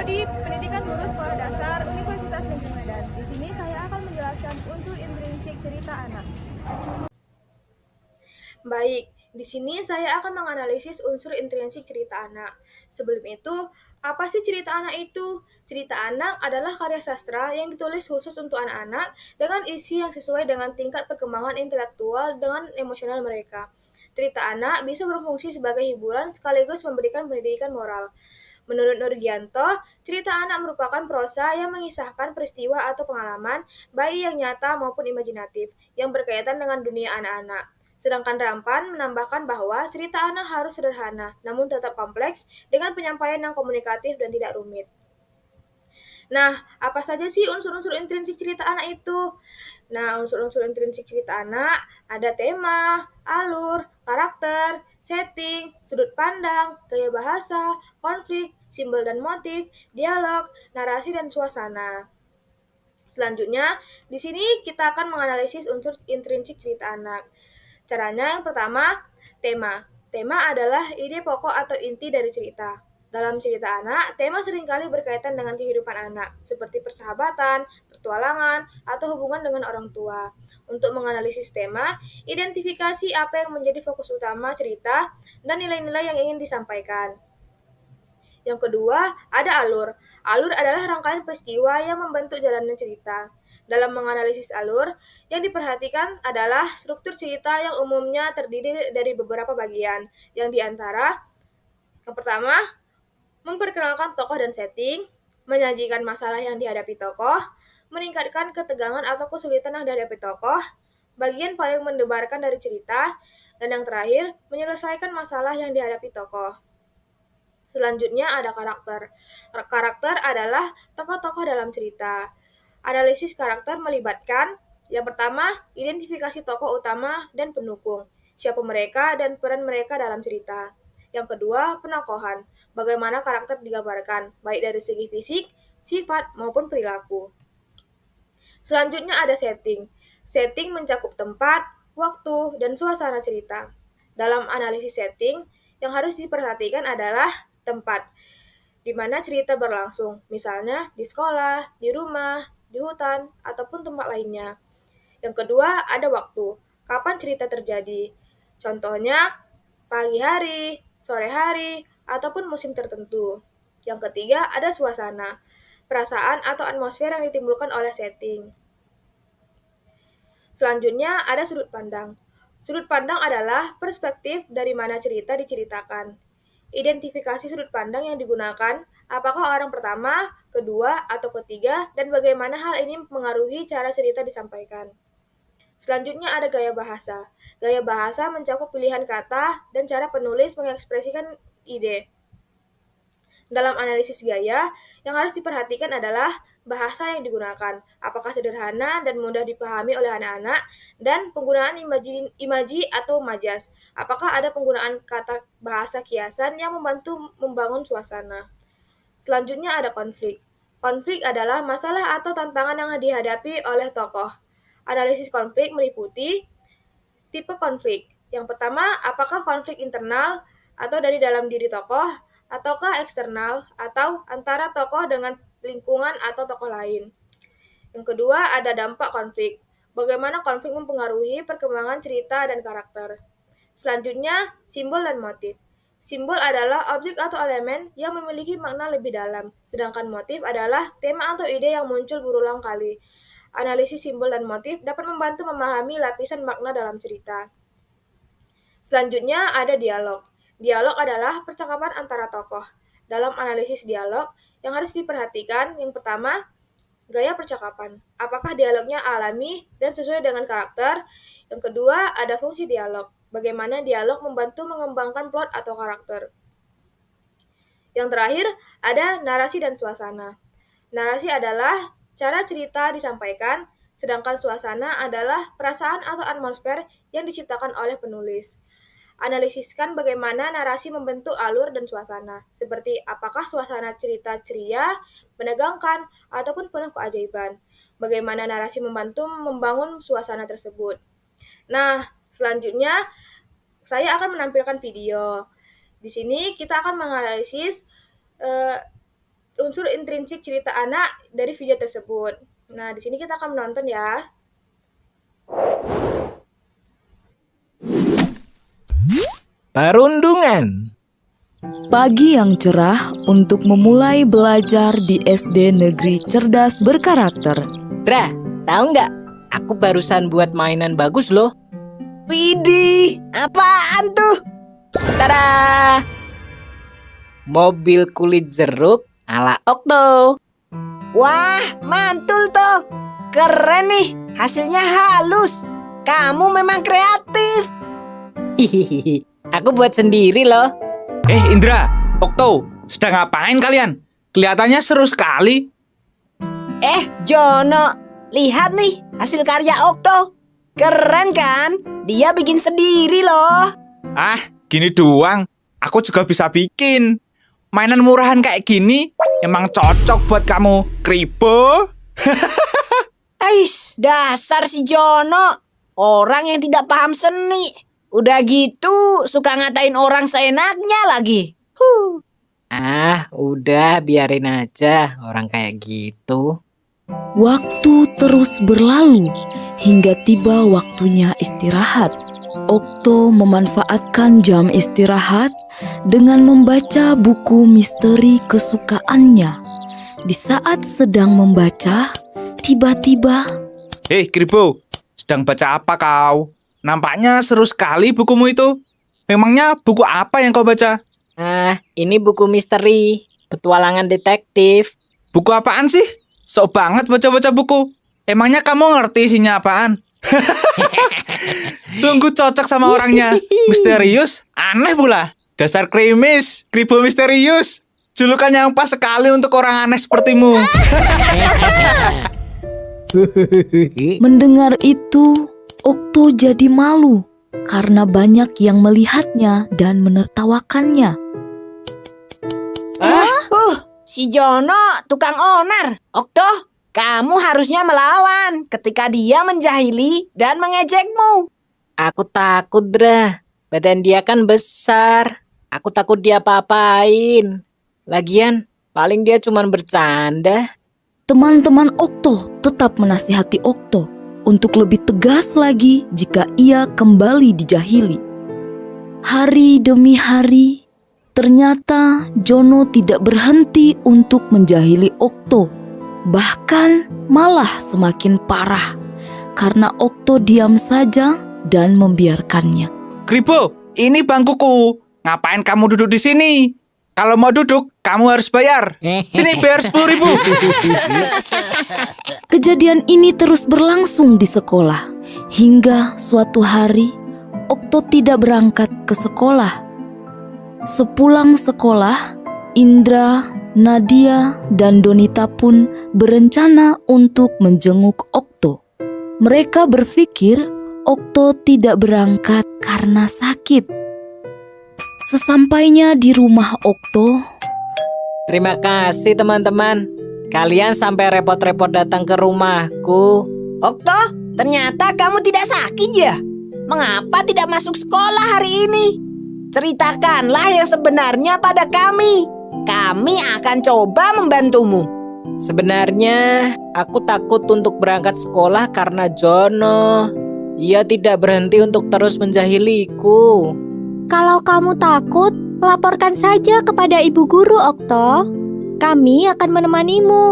Prodi Pendidikan Guru Sekolah Dasar Universitas Negeri Medan. Di sini saya akan menjelaskan unsur intrinsik cerita anak. Baik, di sini saya akan menganalisis unsur intrinsik cerita anak. Sebelum itu, apa sih cerita anak itu? Cerita anak adalah karya sastra yang ditulis khusus untuk anak-anak dengan isi yang sesuai dengan tingkat perkembangan intelektual dan emosional mereka. Cerita anak bisa berfungsi sebagai hiburan sekaligus memberikan pendidikan moral. Menurut Nurgianto, cerita anak merupakan prosa yang mengisahkan peristiwa atau pengalaman, baik yang nyata maupun imajinatif, yang berkaitan dengan dunia anak-anak. Sedangkan Rampan menambahkan bahwa cerita anak harus sederhana, namun tetap kompleks, dengan penyampaian yang komunikatif dan tidak rumit. Nah, apa saja sih unsur-unsur intrinsik cerita anak itu? Nah, unsur-unsur intrinsik cerita anak ada tema, alur, karakter, setting, sudut pandang, gaya bahasa, konflik, simbol dan motif, dialog, narasi, dan suasana. Selanjutnya, di sini kita akan menganalisis unsur intrinsik cerita anak. Caranya yang pertama, tema. Tema adalah ide pokok atau inti dari cerita. Dalam cerita anak, tema seringkali berkaitan dengan kehidupan anak, seperti persahabatan, petualangan, atau hubungan dengan orang tua. Untuk menganalisis tema, identifikasi apa yang menjadi fokus utama cerita dan nilai-nilai yang ingin disampaikan. Yang kedua, ada alur. Alur adalah rangkaian peristiwa yang membentuk jalannya cerita. Dalam menganalisis alur, yang diperhatikan adalah struktur cerita yang umumnya terdiri dari beberapa bagian, yang diantara yang pertama, memperkenalkan tokoh dan setting, menyajikan masalah yang dihadapi tokoh, meningkatkan ketegangan atau kesulitan yang dihadapi tokoh, bagian paling mendebarkan dari cerita, dan yang terakhir, menyelesaikan masalah yang dihadapi tokoh. Selanjutnya ada karakter. Karakter adalah tokoh-tokoh dalam cerita. Analisis karakter melibatkan yang pertama, identifikasi tokoh utama dan pendukung. Siapa mereka dan peran mereka dalam cerita. Yang kedua, penokohan. Bagaimana karakter digambarkan, baik dari segi fisik, sifat, maupun perilaku. Selanjutnya ada setting. Setting mencakup tempat, waktu, dan suasana cerita. Dalam analisis setting, yang harus diperhatikan adalah tempat, di mana cerita berlangsung, misalnya di sekolah, di rumah, di hutan, ataupun tempat lainnya. Yang kedua, ada waktu. Kapan cerita terjadi? Contohnya, pagi hari, sore hari, ataupun musim tertentu. Yang ketiga, ada suasana. Perasaan atau atmosfer yang ditimbulkan oleh setting. Selanjutnya, ada sudut pandang. Sudut pandang adalah perspektif dari mana cerita diceritakan. Identifikasi sudut pandang yang digunakan, apakah orang pertama, kedua, atau ketiga, dan bagaimana hal ini mengaruhi cara cerita disampaikan. Selanjutnya ada gaya bahasa. Gaya bahasa mencakup pilihan kata dan cara penulis mengekspresikan ide. Dalam analisis gaya, yang harus diperhatikan adalah bahasa yang digunakan, apakah sederhana dan mudah dipahami oleh anak-anak, dan penggunaan imaji atau majas, apakah ada penggunaan kata bahasa kiasan yang membantu membangun suasana. Selanjutnya ada konflik. Konflik adalah masalah atau tantangan yang dihadapi oleh tokoh. Analisis konflik meliputi tipe konflik. Yang pertama, apakah konflik internal atau dari dalam diri tokoh, ataukah eksternal atau antara tokoh dengan lingkungan atau tokoh lain. Yang kedua, ada dampak konflik. Bagaimana konflik mempengaruhi perkembangan cerita dan karakter. Selanjutnya, simbol dan motif. Simbol adalah objek atau elemen yang memiliki makna lebih dalam, sedangkan motif adalah tema atau ide yang muncul berulang kali. Analisis simbol dan motif dapat membantu memahami lapisan makna dalam cerita. Selanjutnya ada dialog. Dialog adalah percakapan antara tokoh. Dalam analisis dialog, yang harus diperhatikan yang pertama, gaya percakapan. Apakah dialognya alami dan sesuai dengan karakter? Yang kedua, ada fungsi dialog. Bagaimana dialog membantu mengembangkan plot atau karakter. Yang terakhir, ada narasi dan suasana. Narasi adalah cara cerita disampaikan, sedangkan suasana adalah perasaan atau atmosfer yang diciptakan oleh penulis. Analisiskan bagaimana narasi membentuk alur dan suasana, seperti apakah suasana cerita ceria, menegangkan, ataupun penuh keajaiban. Bagaimana narasi membantu membangun suasana tersebut. Nah, selanjutnya saya akan menampilkan video. Di sini kita akan menganalisis eh, unsur intrinsik cerita anak dari video tersebut. Nah, di sini kita akan menonton ya. Perundungan. Pagi yang cerah untuk memulai belajar di SD Negeri Cerdas Berkarakter. Dra, tahu nggak? Aku barusan buat mainan bagus loh. Widih, apaan tuh? Tada! Mobil kulit jeruk ala Okto. Wah, mantul tuh. Keren nih, hasilnya halus. Kamu memang kreatif. Hihihi, aku buat sendiri loh. Indra, Okto, sedang ngapain kalian? Kelihatannya seru sekali. Jono, lihat nih hasil karya Okto. Keren kan? Dia bikin sendiri loh. Ah, gini doang. Aku juga bisa bikin. Mainan murahan kayak gini emang cocok buat kamu, Kribo. Ais, dasar si Jono. Orang yang tidak paham seni. Udah gitu, suka ngatain orang seenaknya lagi. Udah biarin aja orang kayak gitu. Waktu terus berlalu hingga tiba waktunya istirahat. Okto memanfaatkan jam istirahat dengan membaca buku misteri kesukaannya. Di saat sedang membaca, tiba-tiba... Kribo, sedang baca apa kau? Nampaknya seru sekali bukumu itu. Memangnya buku apa yang kau baca? Ini buku misteri, petualangan detektif. Buku apaan sih? Sok banget baca-baca buku. Emangnya kamu ngerti isinya apaan? Sungguh cocok sama orangnya. Misterius, aneh pula. Dasar krimis, Kribo misterius. Julukan yang pas sekali untuk orang aneh sepertimu. Mendengar itu, Okto jadi malu karena banyak yang melihatnya dan menertawakannya. Si Jono tukang onar. Okto, kamu harusnya melawan ketika dia menjahili dan mengejekmu. Aku takut, Dra. Badan dia kan besar. Aku takut dia apa-apain. Lagian, paling dia cuma bercanda. Teman-teman Okto tetap menasihati Okto untuk lebih tegas lagi jika ia kembali dijahili. Hari demi hari, ternyata Jono tidak berhenti untuk menjahili Okto. Bahkan malah semakin parah karena Okto diam saja dan membiarkannya. Kribo, ini bangkuku. Ngapain kamu duduk di sini? Kalau mau duduk, kamu harus bayar. Sini bayar 10.000. Kejadian ini terus berlangsung di sekolah hingga suatu hari Okto tidak berangkat ke sekolah. Sepulang sekolah, Indra, Nadia, dan Donita pun berencana untuk menjenguk Okto. Mereka berpikir Okto tidak berangkat karena sakit. Sesampainya di rumah Okto, Terima kasih teman-teman. Kalian sampai repot-repot datang ke rumahku. Okto, ternyata kamu tidak sakit ya? Mengapa tidak masuk sekolah hari ini? Ceritakanlah yang sebenarnya pada kami. Kami akan coba membantumu. Sebenarnya aku takut untuk berangkat sekolah karena Jono. Ia tidak berhenti untuk terus menjahiliku. Kalau kamu takut, laporkan saja kepada ibu guru, Okto. Kami akan menemanimu.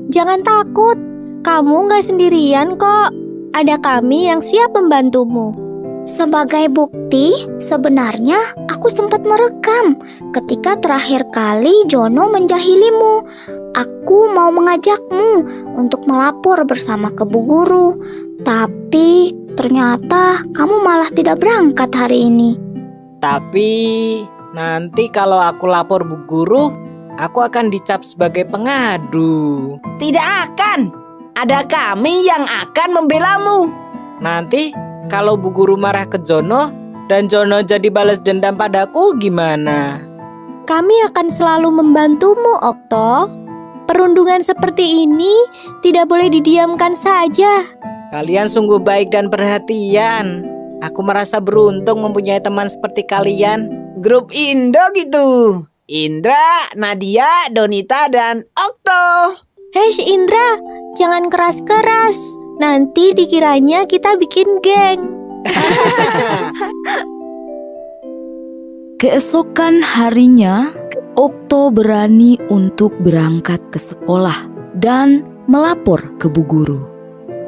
Jangan takut, kamu nggak sendirian kok. Ada kami yang siap membantumu. Sebagai bukti, sebenarnya aku sempat merekam ketika terakhir kali Jono menjahilimu. Aku mau mengajakmu untuk melapor bersama ke Bu Guru. Tapi ternyata kamu malah tidak berangkat hari ini. Tapi nanti kalau aku lapor Bu Guru, aku akan dicap sebagai pengadu. Tidak akan. Ada kami yang akan membelamu. Nanti kalau Bu Guru marah ke Jono dan Jono jadi balas dendam padaku gimana? Kami akan selalu membantumu, Okto. Perundungan seperti ini tidak boleh didiamkan saja. Kalian sungguh baik dan perhatian. Aku merasa beruntung mempunyai teman seperti kalian. Grup Indo gitu. Indra, Nadia, Donita, dan Okto. Hei si Indra, jangan keras-keras. Nanti dikiranya kita bikin geng. Keesokan harinya, Okto berani untuk berangkat ke sekolah dan melapor ke Bu Guru.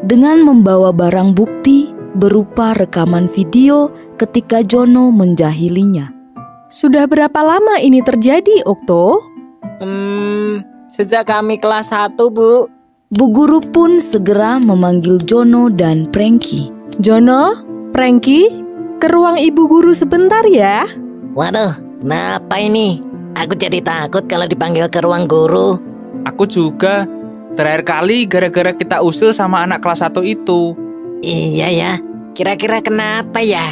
Dengan membawa barang bukti berupa rekaman video ketika Jono menjahilinya. Sudah berapa lama ini terjadi, Okto? Sejak kami kelas 1, Bu. Bu Guru pun segera memanggil Jono dan Prengki. Jono, Prengki, ke ruang Ibu Guru sebentar ya. Waduh, kenapa ini? Aku jadi takut kalau dipanggil ke ruang guru. Aku juga. Terakhir kali gara-gara kita usil sama anak kelas 1 itu. Iya ya, kira-kira kenapa ya?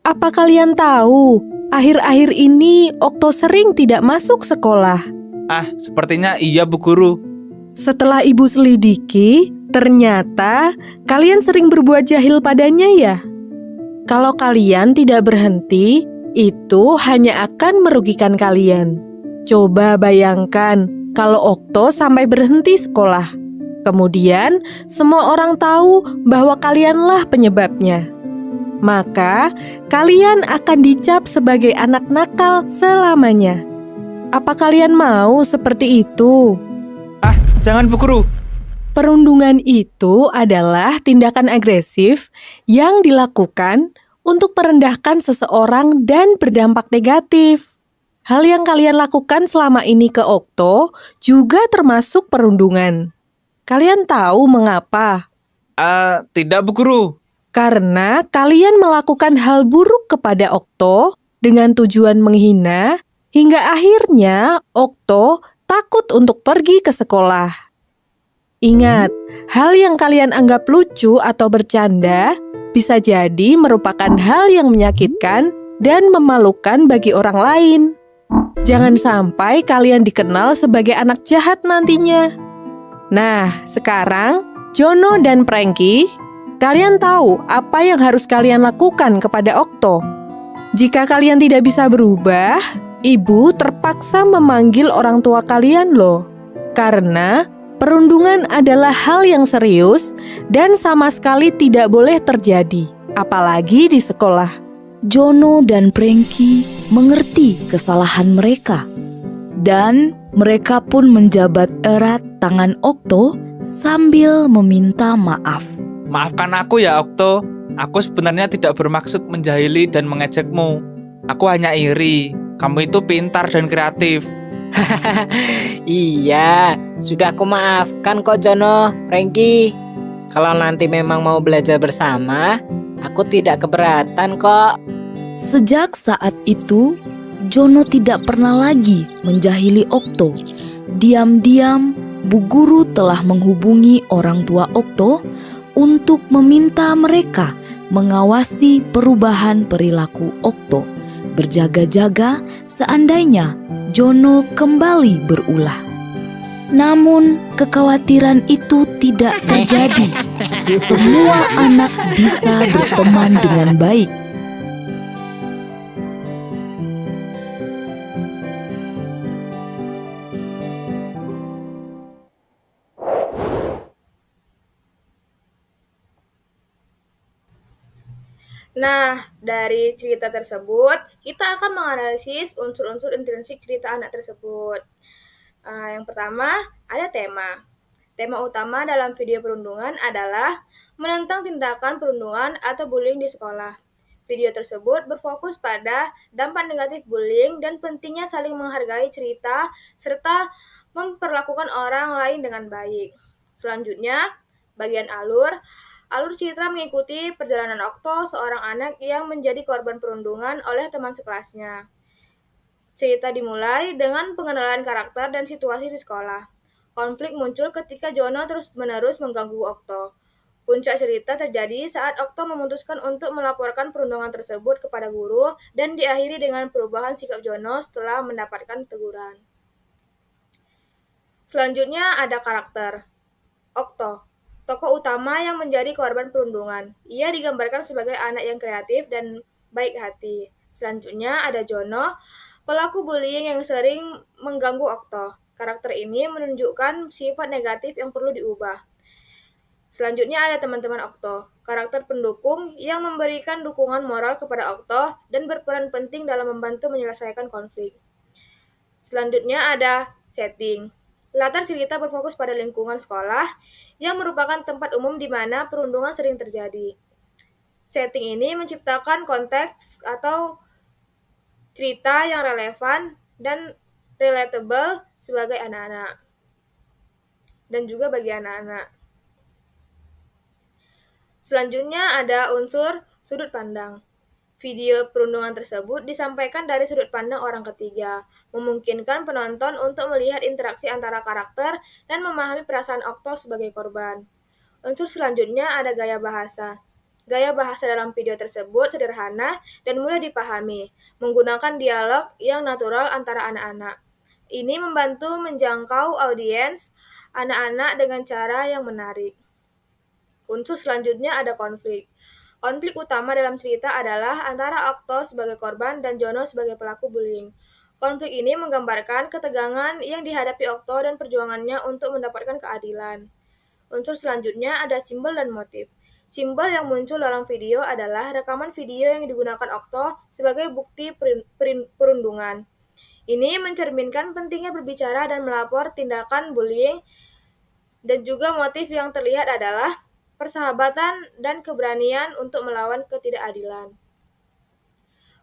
Apa kalian tahu, akhir-akhir ini Okto sering tidak masuk sekolah. Sepertinya iya Bu Guru. Setelah ibu selidiki, ternyata kalian sering berbuat jahil padanya ya. Kalau kalian tidak berhenti, itu hanya akan merugikan kalian. Coba bayangkan kalau Okto sampai berhenti sekolah. Kemudian semua orang tahu bahwa kalianlah penyebabnya. Maka kalian akan dicap sebagai anak nakal selamanya. Apa kalian mau seperti itu? Jangan Bu Guru. Perundungan itu adalah tindakan agresif yang dilakukan untuk merendahkan seseorang dan berdampak negatif. Hal yang kalian lakukan selama ini ke Okto juga termasuk perundungan. Kalian tahu mengapa? Tidak Bu Guru. Karena kalian melakukan hal buruk kepada Okto dengan tujuan menghina, hingga akhirnya Okto takut untuk pergi ke sekolah. Ingat, hal yang kalian anggap lucu atau bercanda bisa jadi merupakan hal yang menyakitkan dan memalukan bagi orang lain. Jangan sampai kalian dikenal sebagai anak jahat nantinya. Nah, sekarang Jono dan Prengki, kalian tahu apa yang harus kalian lakukan kepada Okto. Jika kalian tidak bisa berubah, ibu terpaksa memanggil orang tua kalian loh. Karena perundungan adalah hal yang serius dan sama sekali tidak boleh terjadi, apalagi di sekolah. Jono dan Prengki mengerti kesalahan mereka. Dan mereka pun menjabat erat tangan Okto sambil meminta maaf. Maafkan aku ya Okto. Aku sebenarnya tidak bermaksud menjahili dan mengejekmu. Aku hanya iri. Kamu itu pintar dan kreatif. Iya, sudah aku maafkan kok Jono, Prengki. Kalau nanti memang mau belajar bersama, aku tidak keberatan kok. Sejak saat itu, Jono tidak pernah lagi menjahili Okto. Diam-diam, Bu Guru telah menghubungi orang tua Okto untuk meminta mereka mengawasi perubahan perilaku Okto, berjaga-jaga seandainya Jono kembali berulah. Namun kekhawatiran itu tidak terjadi. Semua anak bisa berteman dengan baik. Nah, dari cerita tersebut, kita akan menganalisis unsur-unsur intrinsik cerita anak tersebut. Yang pertama, ada tema. Tema utama dalam video perundungan adalah menentang tindakan perundungan atau bullying di sekolah. Video tersebut berfokus pada dampak negatif bullying dan pentingnya saling menghargai cerita serta memperlakukan orang lain dengan baik. Selanjutnya, bagian alur. Alur cerita mengikuti perjalanan Okto, seorang anak yang menjadi korban perundungan oleh teman sekelasnya. Cerita dimulai dengan pengenalan karakter dan situasi di sekolah. Konflik muncul ketika Jono terus-menerus mengganggu Okto. Puncak cerita terjadi saat Okto memutuskan untuk melaporkan perundungan tersebut kepada guru dan diakhiri dengan perubahan sikap Jono setelah mendapatkan teguran. Selanjutnya ada karakter. Okto, tokoh utama yang menjadi korban perundungan. Ia digambarkan sebagai anak yang kreatif dan baik hati. Selanjutnya ada Jono, pelaku bullying yang sering mengganggu Okto. Karakter ini menunjukkan sifat negatif yang perlu diubah. Selanjutnya ada teman-teman Okto, karakter pendukung yang memberikan dukungan moral kepada Okto dan berperan penting dalam membantu menyelesaikan konflik. Selanjutnya ada setting. Latar cerita berfokus pada lingkungan sekolah yang merupakan tempat umum di mana perundungan sering terjadi. Setting ini menciptakan konteks atau cerita yang relevan dan relatable sebagai anak-anak dan juga bagi anak-anak. Selanjutnya ada unsur sudut pandang. Video perundungan tersebut disampaikan dari sudut pandang orang ketiga, memungkinkan penonton untuk melihat interaksi antara karakter dan memahami perasaan Okto sebagai korban. Unsur selanjutnya ada gaya bahasa. Gaya bahasa dalam video tersebut sederhana dan mudah dipahami, menggunakan dialog yang natural antara anak-anak. Ini membantu menjangkau audiens anak-anak dengan cara yang menarik. Unsur selanjutnya ada konflik. Konflik utama dalam cerita adalah antara Okto sebagai korban dan Jono sebagai pelaku bullying. Konflik ini menggambarkan ketegangan yang dihadapi Okto dan perjuangannya untuk mendapatkan keadilan. Unsur selanjutnya ada simbol dan motif. Simbol yang muncul dalam video adalah rekaman video yang digunakan Okto sebagai bukti perundungan. Ini mencerminkan pentingnya berbicara dan melapor tindakan bullying, dan juga motif yang terlihat adalah persahabatan dan keberanian untuk melawan ketidakadilan.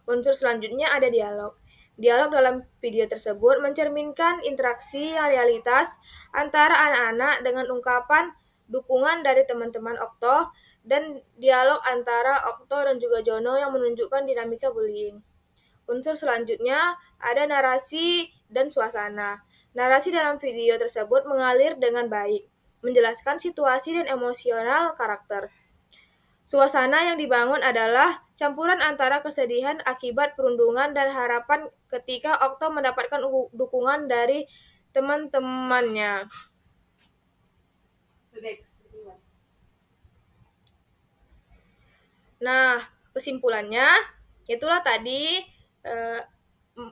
Unsur selanjutnya ada dialog. Dialog dalam video tersebut mencerminkan interaksi yang realitas antara anak-anak dengan ungkapan dukungan dari teman-teman Okto dan dialog antara Okto dan juga Jono yang menunjukkan dinamika bullying. Unsur selanjutnya ada narasi dan suasana. Narasi dalam video tersebut mengalir dengan baik, menjelaskan situasi dan emosional karakter. Suasana yang dibangun adalah campuran antara kesedihan akibat perundungan dan harapan ketika Okto mendapatkan dukungan dari teman-temannya. Nah, kesimpulannya, itulah tadi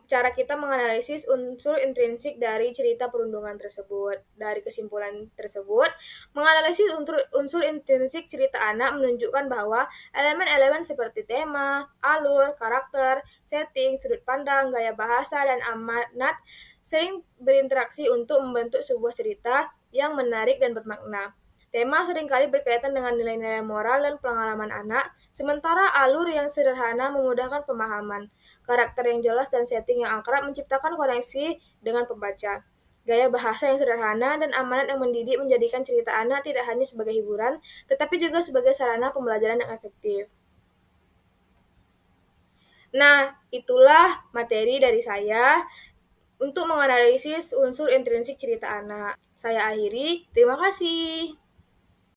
cara kita menganalisis unsur intrinsik dari cerita perundungan tersebut. Dari kesimpulan tersebut, menganalisis unsur intrinsik cerita anak menunjukkan bahwa elemen-elemen seperti tema, alur, karakter, setting, sudut pandang, gaya bahasa, dan amanat sering berinteraksi untuk membentuk sebuah cerita yang menarik dan bermakna. Tema seringkali berkaitan dengan nilai-nilai moral dan pengalaman anak, sementara alur yang sederhana memudahkan pemahaman. Karakter yang jelas dan setting yang akrab menciptakan koneksi dengan pembaca. Gaya bahasa yang sederhana dan amanat yang mendidik menjadikan cerita anak tidak hanya sebagai hiburan, tetapi juga sebagai sarana pembelajaran yang efektif. Nah, itulah materi dari saya untuk menganalisis unsur intrinsik cerita anak. Saya akhiri, terima kasih.